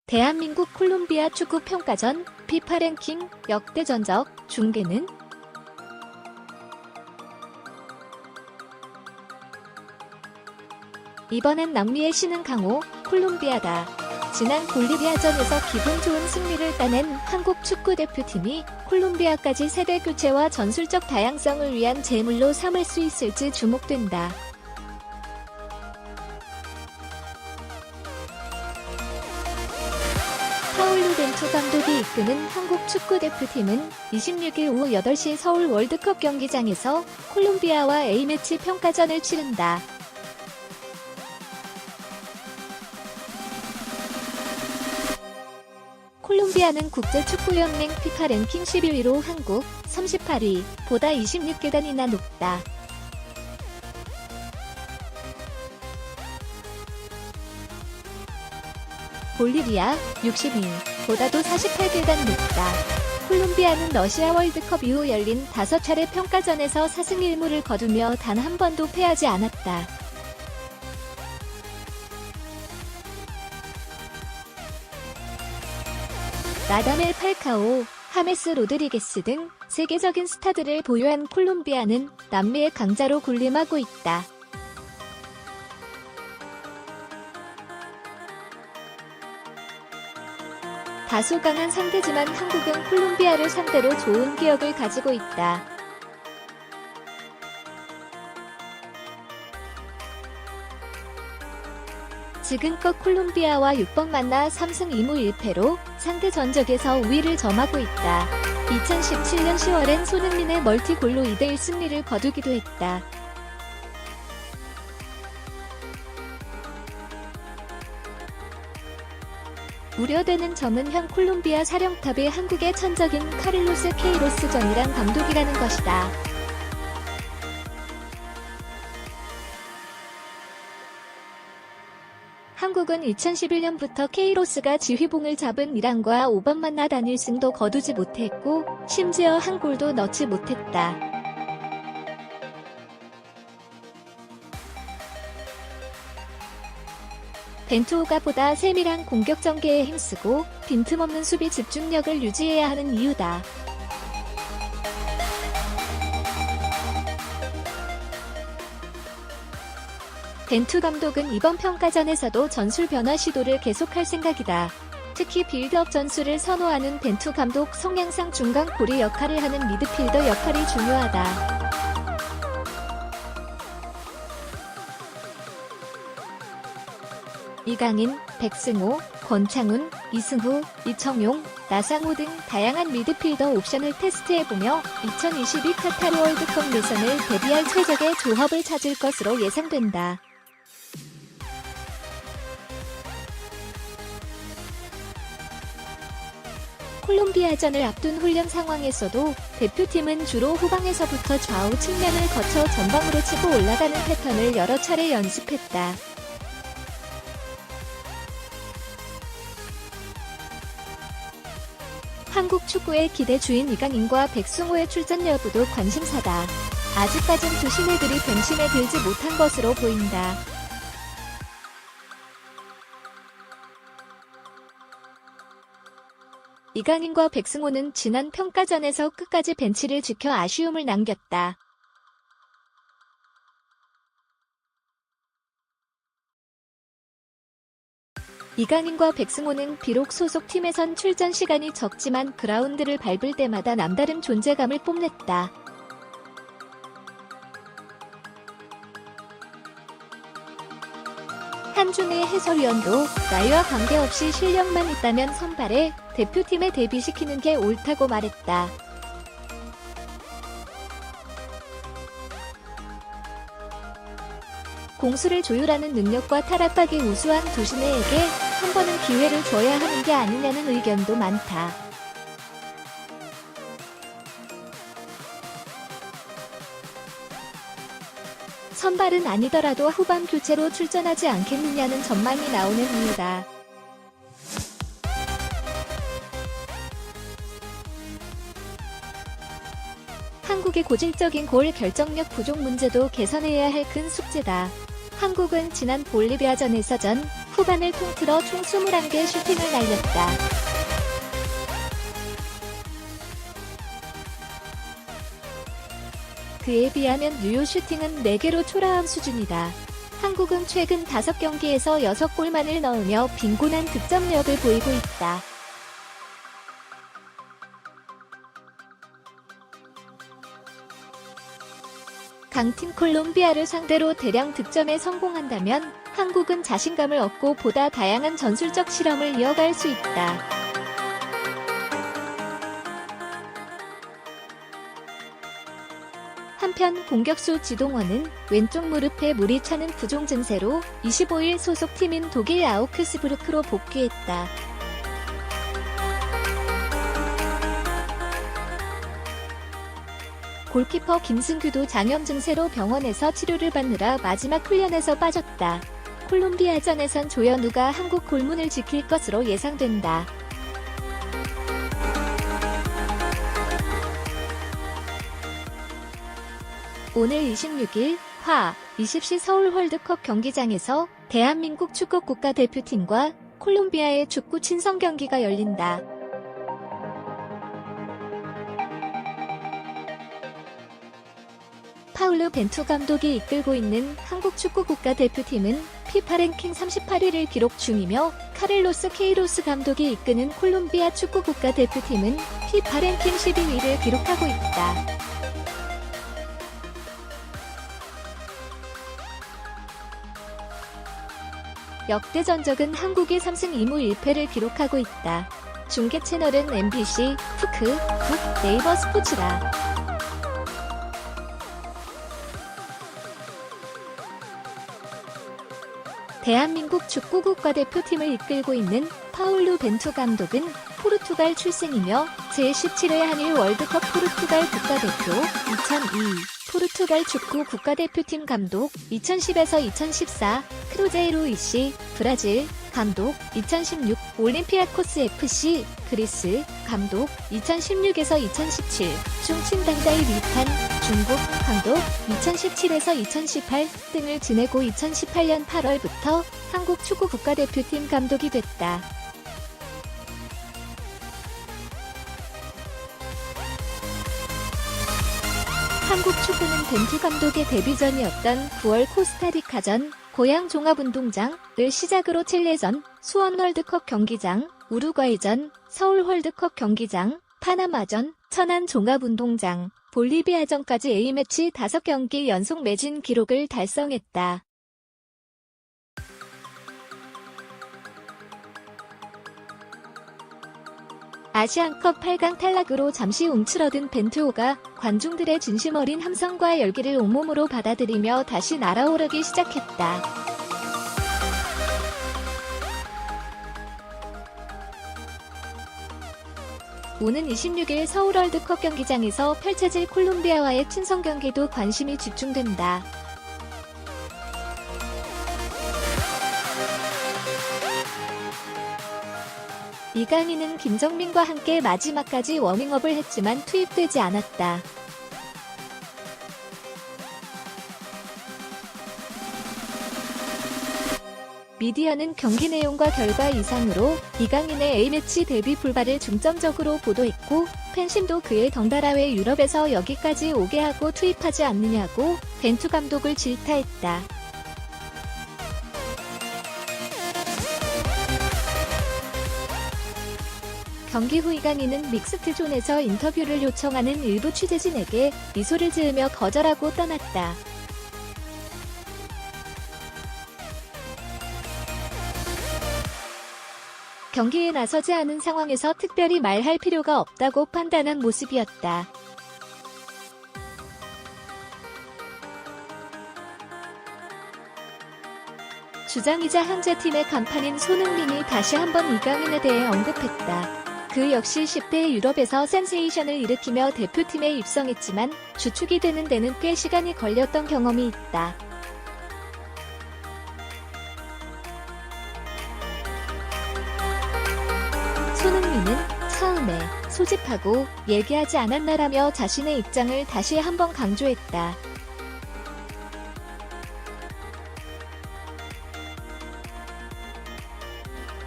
대한민국 콜롬비아 축구 평가전 피파 랭킹 역대 전적 중계는 이번엔 남미의 신은 강호 콜롬비아다. 지난 볼리비아전에서 기분 좋은 승리를 따낸 한국 축구대표팀이 콜롬비아까지 세대 교체와 전술적 다양성을 위한 제물로 삼을 수 있을지 주목된다. 파울루 벤투 감독이 이끄는 한국 축구대표팀은 26일 오후 8시 서울 월드컵 경기장에서 콜롬비아와 A매치 평가전을 치른다. 콜롬비아는 국제축구연맹 피파 랭킹 11위로 한국 38위 보다 26계단이나 높다. 볼리비아 60위 보다도 48계단 높다. 콜롬비아는 러시아 월드컵 이후 열린 5차례 평가전에서 4승 1무를 거두며 단 한 번도 패하지 않았다. 라다멜 팔카오, 하메스 로드리게스 등 세계적인 스타들을 보유한 콜롬비아는 남미의 강자로 군림하고 있다. 다소 강한 상대지만 한국은 콜롬비아를 상대로 좋은 기억을 가지고 있다. 지금껏 콜롬비아와 6번 만나 3승 2무 1패로 상대 전적에서 우위를 점하고 있다. 2017년 10월엔 손흥민의 멀티골로 2대1 승리를 거두기도 했다. 우려되는 점은 현 콜롬비아 사령탑이 한국의 천적인 카를로스 케이로스 전이란 감독이라는 것이다. 한국은 2011년부터 케이로스가 지휘봉을 잡은 이란과 5번 만나 단일승도 거두지 못했고 심지어 한 골도 넣지 못했다. 벤투호가 보다 세밀한 공격 전개에 힘쓰고 빈틈없는 수비 집중력을 유지해야 하는 이유다. 벤투 감독은 이번 평가전에서도 전술 변화 시도를 계속할 생각이다. 특히 빌드업 전술을 선호하는 벤투 감독 성향상 중간 고리 역할을 하는 미드필더 역할이 중요하다. 이강인, 백승호, 권창훈, 이승후, 이청용, 나상호 등 다양한 미드필더 옵션을 테스트해보며 2022 카타르 월드컵 예선을 대비할 최적의 조합을 찾을 것으로 예상된다. 콜롬비아전을 앞둔 훈련 상황에서도 대표팀은 주로 후방에서부터 좌우 측면을 거쳐 전방으로 치고 올라가는 패턴을 여러 차례 연습했다. 한국 축구의 기대 주인 이강인과 백승호의 출전 여부도 관심사다. 아직까진 두 신예들이 벤심에 들지 못한 것으로 보인다. 이강인과 백승호는 지난 평가전에서 끝까지 벤치를 지켜 아쉬움을 남겼다. 이강인과 백승호는 비록 소속 팀에선 출전 시간이 적지만 그라운드를 밟을 때마다 남다른 존재감을 뽐냈다. 한준희 해설위원도 나이와 관계없이 실력만 있다면 선발해 대표팀에 데뷔시키는 게 옳다고 말했다. 공수를 조율하는 능력과 타락박이 우수한 두 신예에게 한 번은 기회를 줘야 하는 게 아니냐는 의견도 많다. 선발은 아니더라도 후반 교체로 출전하지 않겠느냐는 전망이 나오는 이유다. 한국의 고질적인 골 결정력 부족 문제도 개선해야 할 큰 숙제다. 한국은 지난 볼리비아전에서 전 후반을 통틀어 총 21개 슈팅을 날렸다. 그에 비하면 유효 슈팅은 4개로 초라한 수준이다. 한국은 최근 5경기에서 6골만을 넣으며 빈곤한 득점력을 보이고 있다. 강팀 콜롬비아를 상대로 대량 득점에 성공한다면 한국은 자신감을 얻고 보다 다양한 전술적 실험을 이어갈 수 있다. 한편 공격수 지동원은 왼쪽 무릎에 물이 차는 부종 증세로 25일 소속팀인 독일 아우크스부르크로 복귀했다. 골키퍼 김승규도 장염 증세로 병원에서 치료를 받느라 마지막 훈련에서 빠졌다. 콜롬비아전에선 조현우가 한국 골문을 지킬 것으로 예상된다. 오늘 26일 화 20시 서울 월드컵 경기장에서 대한민국 축구 국가대표팀과 콜롬비아의 축구 친선 경기가 열린다. 파울루 벤투 감독이 이끌고 있는 한국 축구 국가대표팀은 피파 랭킹 38위를 기록 중이며 카를로스 케이로스 감독이 이끄는 콜롬비아 축구 국가대표팀은 피파 랭킹 12위를 기록하고 있다. 역대 전적은 한국이 3승 2무 1패를 기록하고 있다. 중계 채널은 MBC, 푸크, 북, 네이버 스포츠다. 대한민국 축구 국가대표팀을 이끌고 있는 파울루 벤투 감독은 포르투갈 출생이며 제17회 한일 월드컵 포르투갈 국가대표 2002, 포르투갈 축구 국가대표팀 감독 2010에서 2014, 크루제이로 이시, 브라질 감독 2016, 올림피아코스 FC, 그리스 감독 2016에서 2017, 중칭당다이 리탄, 중국 감독 2017에서 2018 등을 지내고 2018년 8월부터 한국 축구 국가대표팀 감독이 됐다. 한국 축구는 벤투 감독의 데뷔전이었던 9월 코스타리카전, 고양 종합운동장을 시작으로 칠레전, 수원 월드컵 경기장, 우루과이전, 서울 월드컵 경기장, 파나마전, 천안 종합운동장, 볼리비아전까지 A매치 5경기 연속 매진 기록을 달성했다. 아시안컵 8강 탈락으로 잠시 움츠러든 벤투호가 관중들의 진심 어린 함성과 열기를 온몸으로 받아들이며 다시 날아오르기 시작했다. 오는 26일 서울 월드컵 경기장에서 펼쳐질 콜롬비아와의 친선 경기도 관심이 집중된다. 이강인은 김정민과 함께 마지막까지 워밍업을 했지만 투입되지 않았다. 미디어는 경기 내용과 결과 이상으로 이강인의 A매치 데뷔 불발을 중점적으로 보도했고 팬심도 그의 덩달아 왜 유럽에서 여기까지 오게 하고 투입하지 않느냐고 벤투 감독을 질타했다. 경기 후 이강인은 믹스트존에서 인터뷰를 요청하는 일부 취재진에게 미소를 지으며 거절하고 떠났다. 경기에 나서지 않은 상황에서 특별히 말할 필요가 없다고 판단한 모습이었다. 주장이자 한자팀의 간판인 손흥민이 다시 한번 이강인에 대해 언급했다. 그 역시 10대 유럽에서 센세이션을 일으키며 대표팀에 입성했지만 주축이 되는 데는 꽤 시간이 걸렸던 경험이 있다. 손흥민은 처음에 소집하고 얘기하지 않았나라며 자신의 입장을 다시 한번 강조했다.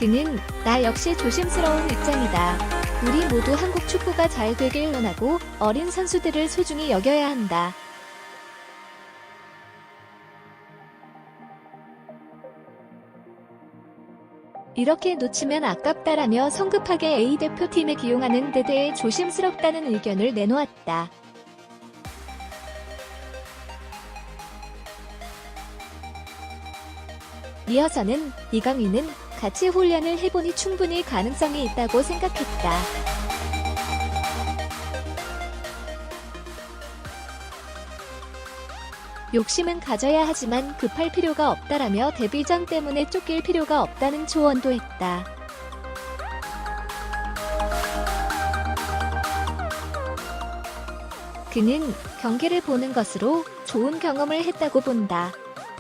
그는 나 역시 조심스러운 입장이다. 우리 모두 한국 축구가 잘 되길 원하고 어린 선수들을 소중히 여겨야 한다. 이렇게 놓치면 아깝다라며 성급하게 A대표팀에 기용하는 데 대해 조심스럽다는 의견을 내놓았다. 이어서는 이강인은 같이 훈련을 해보니 충분히 가능성이 있다고 생각했다. 욕심은 가져야 하지만 급할 필요가 없다라며 데뷔전 때문에 쫓길 필요가 없다는 조언도 했다. 그는 경기를 보는 것으로 좋은 경험을 했다고 본다.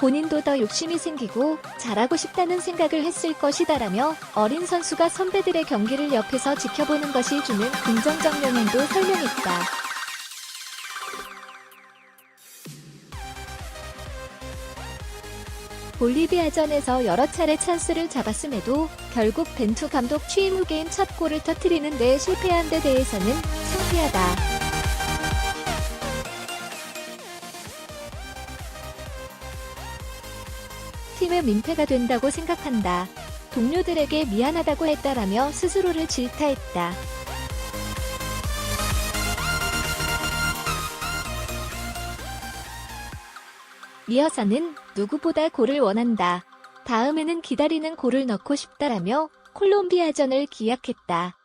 본인도 더 욕심이 생기고 잘하고 싶다는 생각을 했을 것이다라며 어린 선수가 선배들의 경기를 옆에서 지켜보는 것이 주는 긍정적 영향도 설명했다. 볼리비아전에서 여러 차례 찬스를 잡았음에도 결국 벤투 감독 취임 후 게임 첫 골을 터뜨리는 데 실패한 데 대해서는 창피하다. 팀의 민폐가 된다고 생각한다. 동료들에게 미안하다고 했다라며 스스로를 질타했다. 이어서는 누구보다 골을 원한다. 다음에는 기다리는 골을 넣고 싶다라며 콜롬비아전을 기약했다.